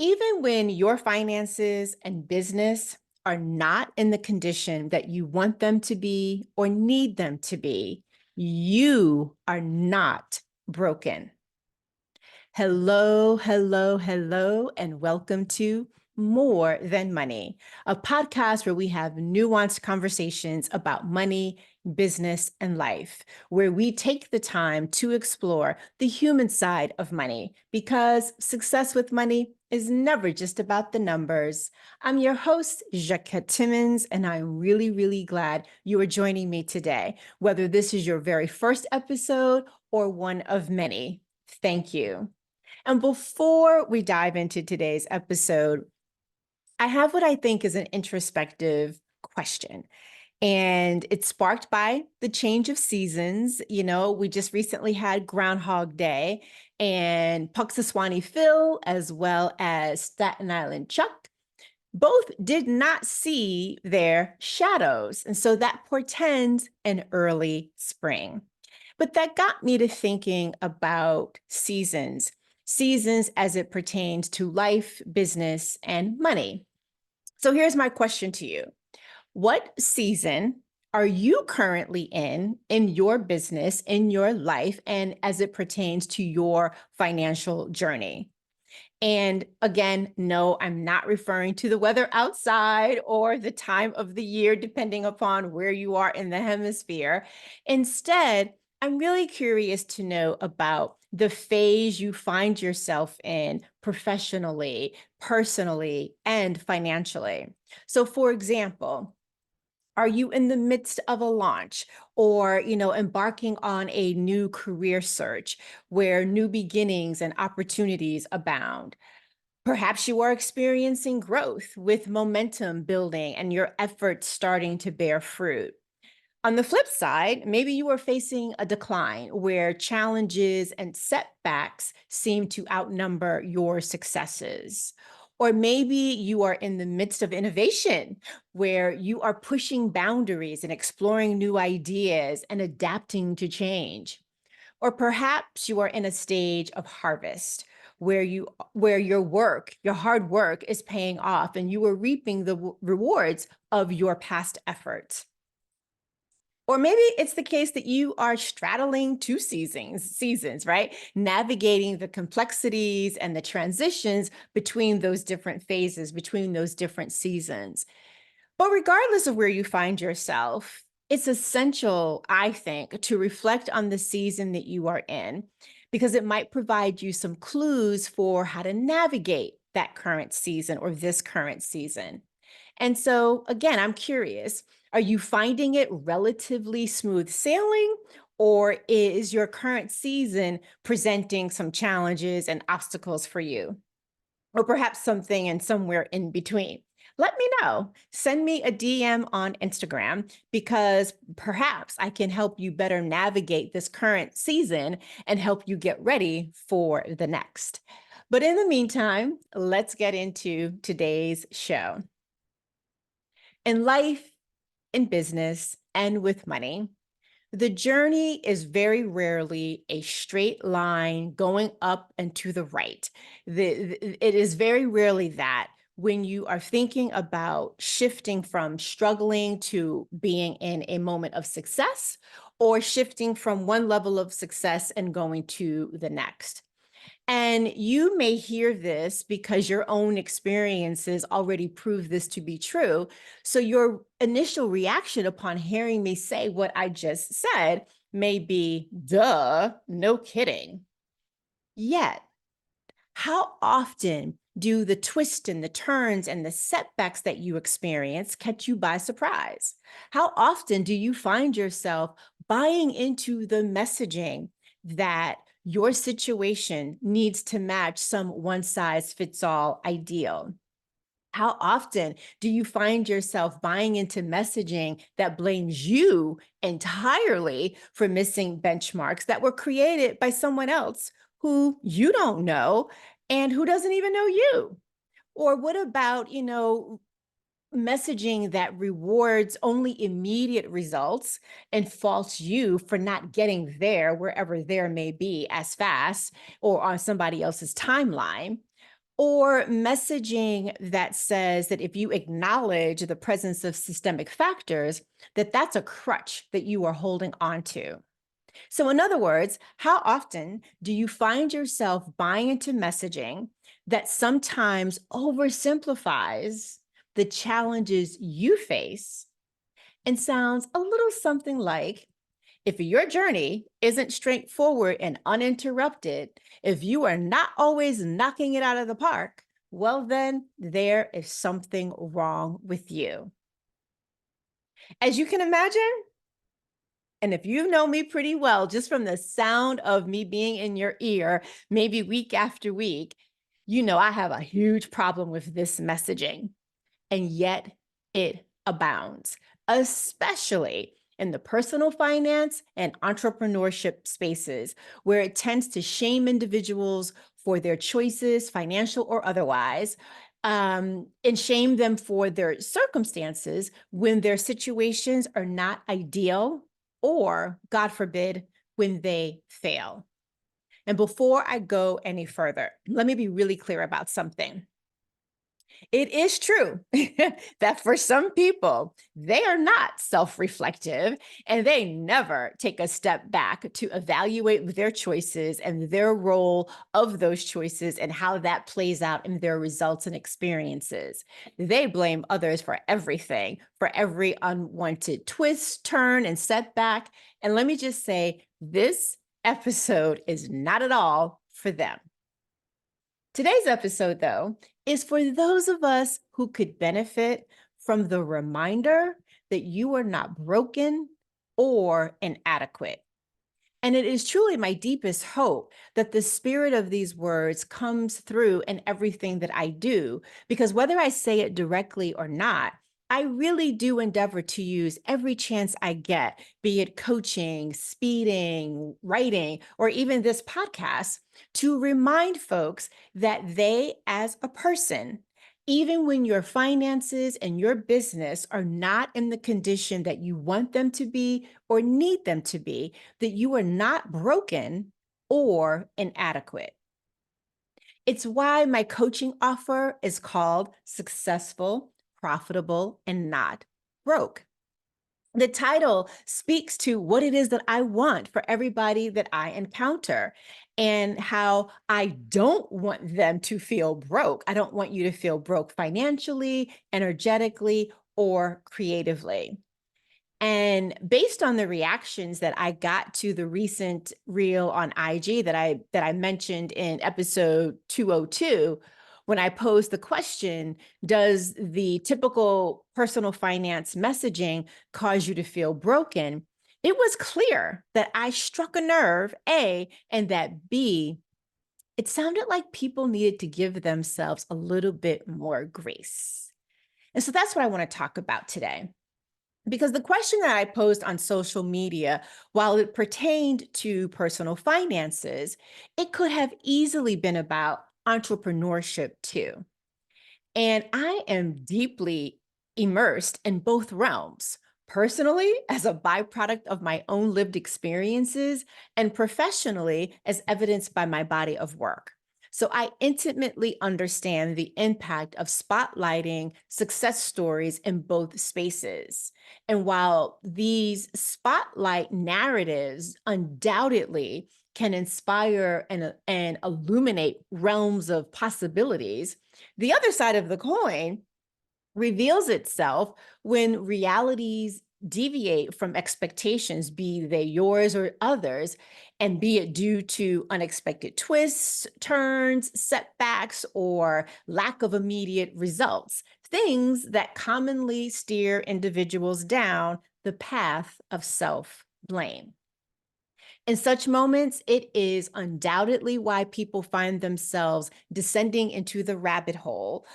Even when your finances and business are not in the condition that you want them to be or need them to be, you are not broken. Hello, hello, hello, and welcome to More Than Money, a podcast where we have nuanced conversations about money, business, and life, where we take the time to explore the human side of money because success with money is never just about the numbers. I'm your host, Jacquette Timmons, and I'm really, really glad you are joining me today, whether this is your very first episode or one of many. Thank you. And before we dive into today's episode, I have what I think is an introspective question. And it's sparked by the change of seasons. You know, we just recently had Groundhog Day, and Puxaswani Phil, as well as Staten Island Chuck, both did not see their shadows. And so that portends an early spring. But that got me to thinking about seasons as it pertains to life, business, and money. So here's my question to you. What season are you currently in your business, in your life, and as it pertains to your financial journey? And again, no, I'm not referring to the weather outside or the time of the year, depending upon where you are in the hemisphere. Instead, I'm really curious to know about the phase you find yourself in professionally, personally, and financially. So, for example, are you in the midst of a launch or, embarking on a new career search where new beginnings and opportunities abound? Perhaps you are experiencing growth with momentum building and your efforts starting to bear fruit. On the flip side, maybe you are facing a decline where challenges and setbacks seem to outnumber your successes. Or maybe you are in the midst of innovation where you are pushing boundaries and exploring new ideas and adapting to change. Or perhaps you are in a stage of harvest where your hard work is paying off and you are reaping the rewards of your past efforts. Or maybe it's the case that you are straddling two seasons, right? Navigating the complexities and the transitions between those different phases, between those different seasons. But regardless of where you find yourself, it's essential, I think, to reflect on the season that you are in, because it might provide you some clues for how to navigate that current season or this current season. And so, again, I'm curious, are you finding it relatively smooth sailing? Or is your current season presenting some challenges and obstacles for you? Or perhaps something and somewhere in between? Let me know. Send me a DM on Instagram because perhaps I can help you better navigate this current season and help you get ready for the next. But in the meantime, let's get into today's show. In life, in business, and with money, the journey is very rarely a straight line going up and to the right. It is very rarely that when you are thinking about shifting from struggling to being in a moment of success or shifting from one level of success and going to the next. And you may hear this because your own experiences already prove this to be true. So your initial reaction upon hearing me say what I just said may be, duh, no kidding. Yet, how often do the twists and the turns and the setbacks that you experience catch you by surprise? How often do you find yourself buying into the messaging that your situation needs to match some one size fits all ideal? How often do you find yourself buying into messaging that blames you entirely for missing benchmarks that were created by someone else who you don't know and who doesn't even know you? Or what about, messaging that rewards only immediate results and faults you for not getting there, wherever there may be, as fast or on somebody else's timeline? or messaging that says that if you acknowledge the presence of systemic factors, that that's a crutch that you are holding on to. So, in other words, how often do you find yourself buying into messaging that sometimes oversimplifies the challenges you face and sounds a little something like, if your journey isn't straightforward and uninterrupted, if you are not always knocking it out of the park, well, then there is something wrong with you. As you can imagine, and if you know me pretty well, just from the sound of me being in your ear, maybe week after week, you know I have a huge problem with this messaging. And yet it abounds, especially in the personal finance and entrepreneurship spaces, where it tends to shame individuals for their choices, financial or otherwise, and shame them for their circumstances when their situations are not ideal or, God forbid, when they fail. And before I go any further, let me be really clear about something. It is true that for some people, they are not self reflective and they never take a step back to evaluate their choices and their role of those choices and how that plays out in their results and experiences. They blame others for everything, for every unwanted twist, turn, and setback. And let me just say, this episode is not at all for them. Today's episode, though, is for those of us who could benefit from the reminder that you are not broken or inadequate. And it is truly my deepest hope that the spirit of these words comes through in everything that I do, because whether I say it directly or not, I really do endeavor to use every chance I get, be it coaching, speeding, writing, or even this podcast, to remind folks that they, as a person, even when your finances and your business are not in the condition that you want them to be or need them to be, that you are not broken or inadequate. It's why my coaching offer is called Successful, Profitable, and Not Broke. The title speaks to what it is that I want for everybody that I encounter and how I don't want them to feel broke. I don't want you to feel broke financially, energetically, or creatively. And based on the reactions that I got to the recent reel on IG that I mentioned in episode 202, when I posed the question, does the typical personal finance messaging cause you to feel broken? It was clear that I struck a nerve, A, and that B, it sounded like people needed to give themselves a little bit more grace. And so that's what I want to talk about today. Because the question that I posed on social media, while it pertained to personal finances, it could have easily been about entrepreneurship too. And I am deeply immersed in both realms, personally as a byproduct of my own lived experiences, and professionally as evidenced by my body of work. So I intimately understand the impact of spotlighting success stories in both spaces. And while these spotlight narratives undoubtedly can inspire and illuminate realms of possibilities, the other side of the coin reveals itself when realities deviate from expectations, be they yours or others, and be it due to unexpected twists, turns, setbacks, or lack of immediate results, things that commonly steer individuals down the path of self blame. In such moments, it is undoubtedly why people find themselves descending into the rabbit hole,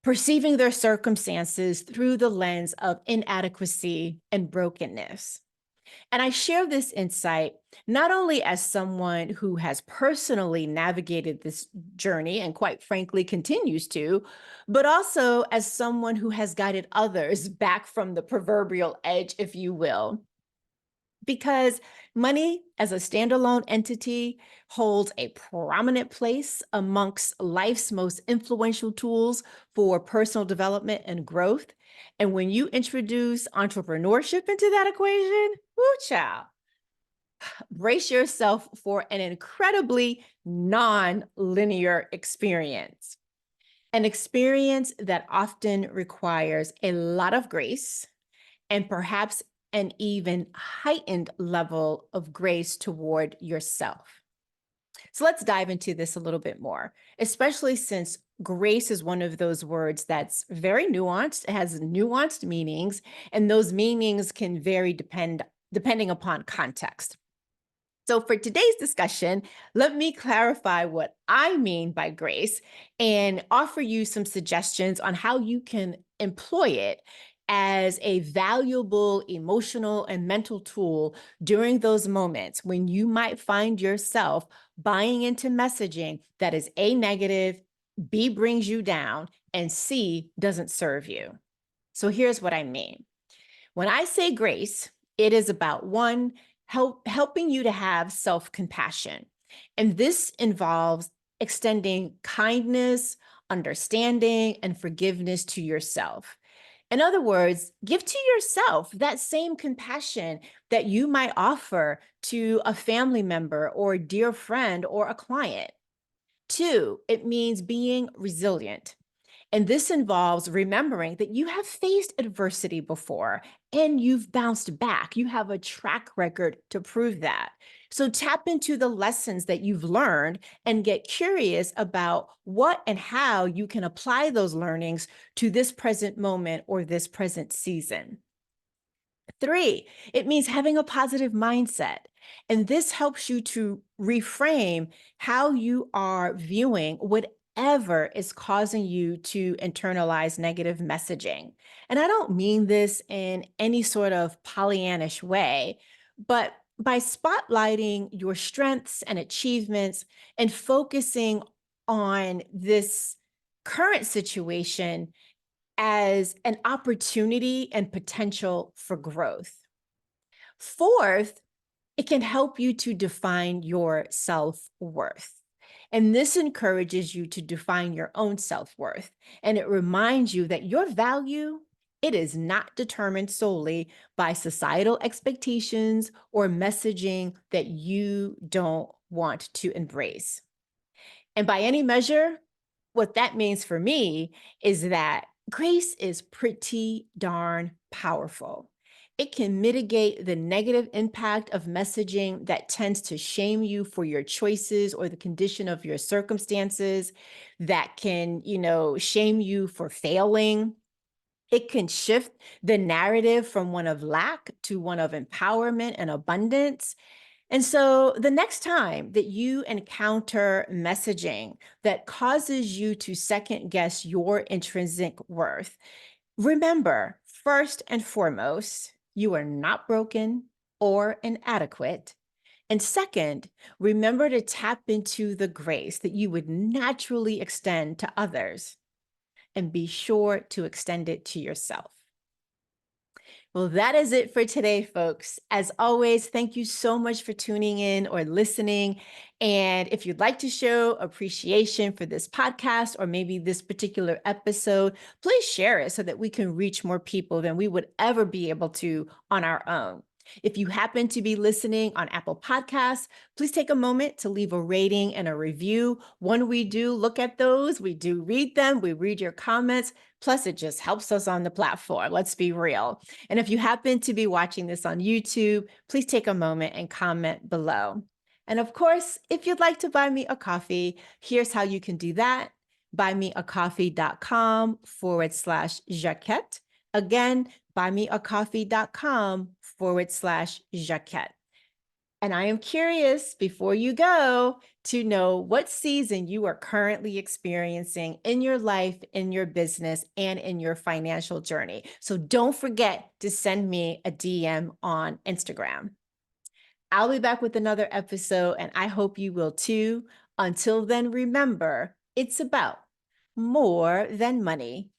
perceiving their circumstances through the lens of inadequacy and brokenness. And I share this insight not only as someone who has personally navigated this journey and quite frankly continues to, but also as someone who has guided others back from the proverbial edge, if you will. Because money as a standalone entity holds a prominent place amongst life's most influential tools for personal development and growth. And when you introduce entrepreneurship into that equation, woo child, brace yourself for an incredibly non-linear experience. An experience that often requires a lot of grace and perhaps an even heightened level of grace toward yourself. So let's dive into this a little bit more, especially since grace is one of those words that's very nuanced, it has nuanced meanings, and those meanings can vary depending upon context. So, for today's discussion, let me clarify what I mean by grace and offer you some suggestions on how you can employ it as a valuable emotional and mental tool during those moments when you might find yourself buying into messaging that is A, negative, B, brings you down, and C, doesn't serve you. So, here's what I mean. When I say grace, it is about one, helping you to have self-compassion. And this involves extending kindness, understanding, and forgiveness to yourself. In other words, give to yourself that same compassion that you might offer to a family member or a dear friend or a client. Two, it means being resilient. And this involves remembering that you have faced adversity before and you've bounced back. You have a track record to prove that. So tap into the lessons that you've learned and get curious about what and how you can apply those learnings to this present moment or this present season. Three, it means having a positive mindset. And this helps you to reframe how you are viewing whatever is causing you to internalize negative messaging. And I don't mean this in any sort of Pollyannish way, but by spotlighting your strengths and achievements and focusing on this current situation as an opportunity and potential for growth. Fourth, it can help you to define your self-worth. And this encourages you to define your own self-worth. And it reminds you that your value, it is not determined solely by societal expectations or messaging that you don't want to embrace. And by any measure, what that means for me is that grace is pretty darn powerful. It can mitigate the negative impact of messaging that tends to shame you for your choices or the condition of your circumstances, that can, shame you for failing. It can shift the narrative from one of lack to one of empowerment and abundance. And so the next time that you encounter messaging that causes you to second guess your intrinsic worth, remember, first and foremost, you are not broken or inadequate. And second, remember to tap into the grace that you would naturally extend to others, and be sure to extend it to yourself. Well, that is it for today, folks. As always, thank you so much for tuning in or listening. And if you'd like to show appreciation for this podcast or maybe this particular episode, please share it so that we can reach more people than we would ever be able to on our own. If you happen to be listening on Apple Podcasts, please take a moment to leave a rating and a review. When we do look at those, we do read them, we read your comments. Plus, it just helps us on the platform. Let's be real. And if you happen to be watching this on YouTube, please take a moment and comment below. And of course, if you'd like to buy me a coffee, here's how you can do that. buymeacoffee.com/Jaquette. Again, buymeacoffee.com/Jaquette. And I am curious, before you go, to know what season you are currently experiencing in your life, in your business, and in your financial journey. So don't forget to send me a DM on Instagram. I'll be back with another episode, and I hope you will too. Until then, remember, it's about more than money.